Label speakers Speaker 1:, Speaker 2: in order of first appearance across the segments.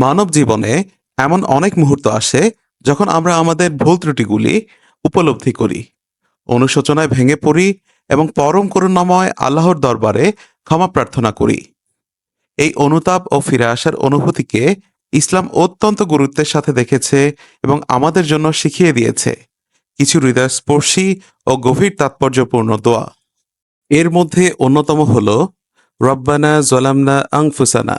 Speaker 1: মানব জীবনে এমন অনেক মুহূর্ত আসে যখন আমরা আমাদের ভুল ত্রুটিগুলি উপলব্ধি করি, অনুশোচনায় ভেঙে পড়ি এবং পরম করুণাময় আল্লাহর দরবারে ক্ষমা প্রার্থনা করি। এই অনুতাপ ও ফিরে আসার অনুভূতিকে ইসলাম অত্যন্ত গুরুত্বের সাথে দেখেছে এবং আমাদের জন্য শিখিয়ে দিয়েছে কিছু হৃদয়স্পর্শী ও গভীর তাৎপর্যপূর্ণ দোয়া। এর মধ্যে অন্যতম হল রব্বানা জলামনা আনফুসানা।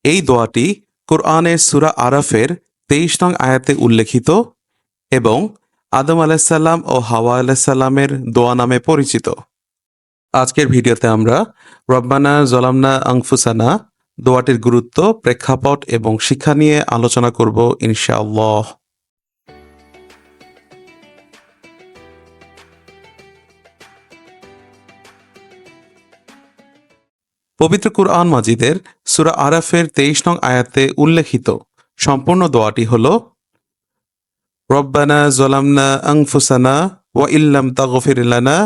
Speaker 1: এই দোয়াটি কোরআনের সূরা আরাফের ২৩ নং আয়াতে উল্লেখিত এবং আদম আলাইসাল্লাম ও হাওয়া আলাইসাল্লামের দোয়া নামে পরিচিত। আজকের ভিডিওতে আমরা রব্বানা জলামনা আনফুসানা দোয়াটির গুরুত্ব, প্রেক্ষাপট এবং শিক্ষা নিয়ে আলোচনা করব ইনশাআল্লাহ। পবিত্র কুরআন মাজিদের সূরা আরাফের ২৩ নং আয়াতে উল্লেখিত সম্পূর্ণ দোয়াটি হল রব্বানা জলামনা আনফুসানা ওয়া ইল্লাম তাগফির লানা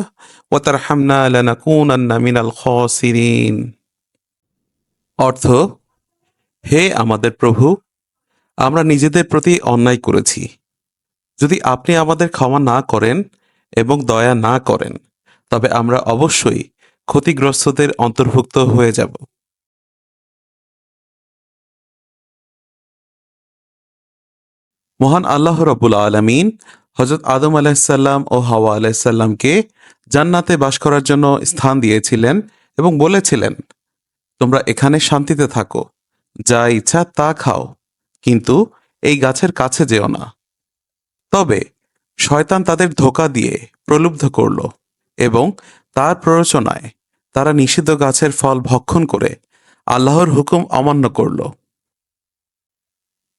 Speaker 1: ওয়া তারহামনা লানাকুনান্না মিনাল খাসিরিন। অর্থ: হে আমাদের প্রভু, আমরা নিজেদের প্রতি অন্যায় করেছি। যদি আপনি আমাদের ক্ষমা না করেন এবং দয়া না করেন, তবে আমরা অবশ্যই ক্ষতিগ্রস্তদের অন্তর্ভুক্ত হয়ে যাব। মহান আল্লাহ রাব্বুল আলামিন হযরত আদম আলাইহিসসালাম ও হাওয়া আলাইহিসসালামকে জান্নাতে বাস করার জন্য স্থান দিয়েছিলেন এবং বলেছিলেন, তোমরা এখানে শান্তিতে থাকো, যা ইচ্ছা তা খাও, কিন্তু এই গাছের কাছে যেও না। তবে শয়তান তাদের ধোঁকা দিয়ে প্রলুব্ধ করল এবং তার প্ররোচনায় তারা নিষিদ্ধ গাছের ফল ভক্ষণ করে আল্লাহর হুকুম অমান্য করল।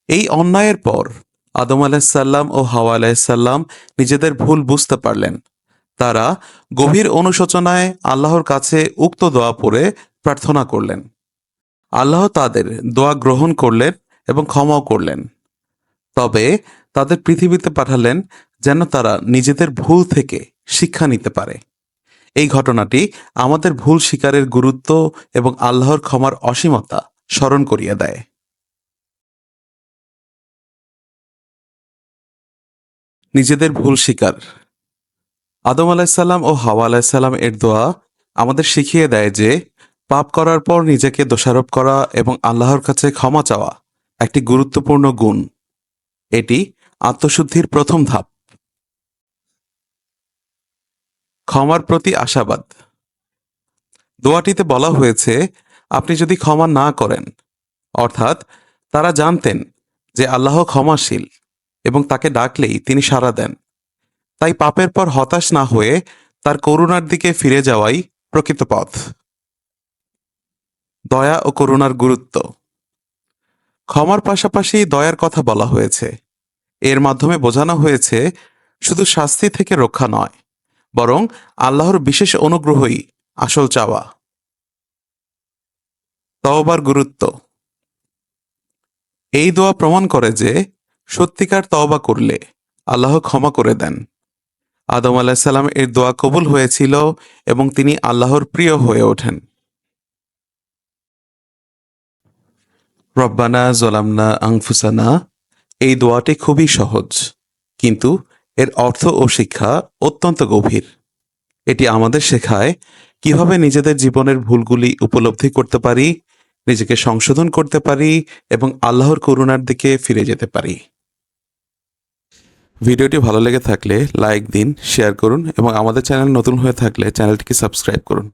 Speaker 1: এই অন্যায়ের পর আদম আলাইহিসসালাম ও হাওয়া আলাইহিসসালাম নিজেদের ভুল বুঝতে পারলেন। তারা গভীর অনুশোচনায় আল্লাহর কাছে উক্ত দোয়া পড়ে প্রার্থনা করলেন। আল্লাহ তাদের দোয়া গ্রহণ করলেন এবং ক্ষমাও করলেন। তবে তাদের পৃথিবীতে পাঠালেন যেন তারা নিজেদের ভুল থেকে শিক্ষা নিতে পারে। এই ঘটনাটি আমাদের ভুল স্বীকারের গুরুত্ব এবং আল্লাহর ক্ষমার অসীমতা স্মরণ করিয়ে দেয়। নিজেদের ভুল স্বীকার। আদম আলাইহিসসালাম ও হাওয়া আলাইহিসসালাম এর দোয়া আমাদের শিখিয়ে দেয় যে পাপ করার পর নিজেকে দোষারোপ করা এবং আল্লাহর কাছে ক্ষমা চাওয়া একটি গুরুত্বপূর্ণ গুণ। এটি আত্মশুদ্ধির প্রথম ধাপ। ক্ষমার প্রতি আশাবাদ। দোয়াটিতে বলা হয়েছে, আপনি যদি ক্ষমা না করেন, অর্থাৎ তারা জানতেন যে আল্লাহ ক্ষমাশীল এবং তাকে ডাকলেই তিনি সাড়া দেন, তাই পাপের পর হতাশ না হয়ে তার করুণার দিকে ফিরে যাওয়াই প্রকৃত পথ। দয়া ও করুণার গুরুত্ব। ক্ষমার পাশাপাশি দয়ার কথা বলা হয়েছে। এর মাধ্যমে বোঝানো হয়েছে শুধু শাস্তি থেকে রক্ষা নয়, বরং আল্লাহর বিশেষ অনুগ্রহই আসল চাওয়া। তওবার গুরুত্ব। এই দোয়া প্রমাণ করে যে সত্যিকার তওবা করলে আল্লাহ ক্ষমা করে দেন। আদম আলাইহিসসালাম এর দোয়া কবুল হয়েছিল এবং তিনি আল্লাহর প্রিয় হয়ে ওঠেন। রব্বানা জলামনা আনফুসানা এই দোয়াটি খুবই সহজ, কিন্তু এর অর্থ ও শিক্ষা অত্যন্ত গভীর। এটি আমাদের শেখায় কিভাবে নিজেদের জীবনের ভুলগুলি উপলব্ধি করতে পারি, নিজেকে সংশোধন করতে পারি এবং আল্লাহর করুণার দিকে ফিরে যেতে পারি। ভিডিওটি ভালো লেগে থাকলে লাইক দিন, শেয়ার করুন এবং আমাদের চ্যানেল নতুন হয়ে থাকলে চ্যানেলটিকে সাবস্ক্রাইব করুন।